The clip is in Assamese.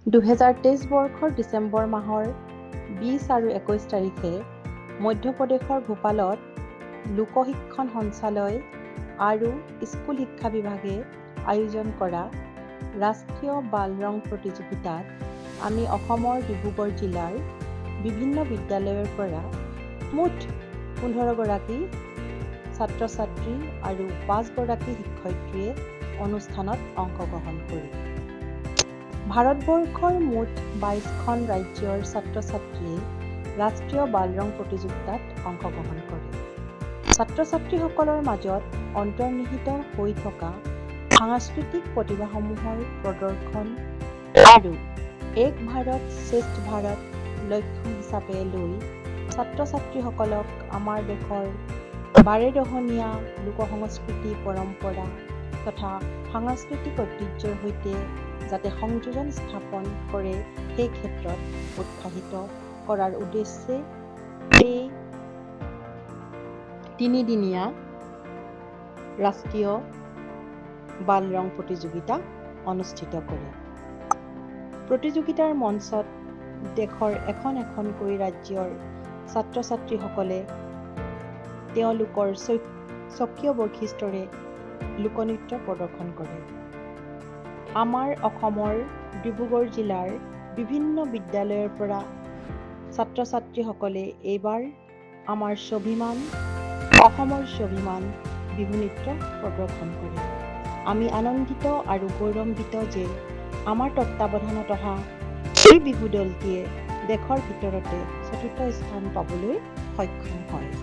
2023 বৰ্ষৰ ডিচেম্বৰ মাহৰ 20 আৰু 21 তাৰিখে মধ্যপ্ৰদেশৰ ভূপালত লোকশিক্ষণ সঞ্চালয় আৰু স্কুল শিক্ষা বিভাগে আয়োজন কৰা ৰাষ্ট্ৰীয় বাল ৰং প্ৰতিযোগিতাত আমি অসমৰ ডিব্ৰুগড় জিলাৰ বিভিন্ন বিদ্যালয়ৰ পৰা মুঠ 15 গৰাকী ছাত্ৰ-ছাত্ৰী আৰু 5 গৰাকী শিক্ষয়িত্ৰীয়ে অনুষ্ঠানত অংশগ্ৰহণ কৰিলে। ভাৰতবৰ্ষৰ মুঠ 22খন ৰাজ্যৰ ছাত্ৰ-ছাত্ৰীয়ে ৰাষ্ট্ৰীয় বাল ৰং প্ৰতিযোগিতাত অংশগ্ৰহণ কৰে। ছাত্ৰ-ছাত্ৰীসকলৰ মাজত অন্তৰ্নিহিত হৈ থকা সাংস্কৃতিক প্ৰতিভাসমূহৰ প্ৰদৰ্শন আৰু এক ভাৰত শ্ৰেষ্ঠ ভাৰত লক্ষ্য হিচাপে লৈ ছাত্ৰ-ছাত্ৰীসকলক আমাৰ দেশৰ বাৰেৰহণীয়া লোকসংস্কৃতি পৰম্পৰা তথা সাংস্কৃতিক ঐতিহ্যৰ সৈতে যাতে সংযোজন স্থাপন কৰে সেই ক্ষেত্ৰত উৎসাহিত কৰাৰ উদ্দেশ্যে এই তিনিদিনীয়া ৰাষ্ট্ৰীয় বাল ৰং প্ৰতিযোগিতা অনুষ্ঠিত কৰে। প্ৰতিযোগিতাৰ মঞ্চত দেশৰ এখন এখনকৈ ৰাজ্যৰ ছাত্ৰ-ছাত্ৰীসকলে তেওঁলোকৰ স্বকীয় বৈশিষ্ট্যৰে লোকনৃত্য প্ৰদৰ্শন কৰে। আমাৰ অসমৰ ডিব্ৰুগড় জিলাৰ বিভিন্ন বিদ্যালয়ৰ পৰা ছাত্ৰ-ছাত্ৰীসকলে এইবাৰ আমাৰ স্বাভিমান অসমৰ স্বাভিমান বিহু নৃত্য প্ৰদৰ্শন কৰে। আমি আনন্দিত আৰু গৌৰৱান্বিত যে আমাৰ তত্ত্বাৱধানত অহা এই বিহু দলটিয়ে দেশৰ ভিতৰতে ৪ৰ্থ স্থান পাবলৈ সক্ষম হয়।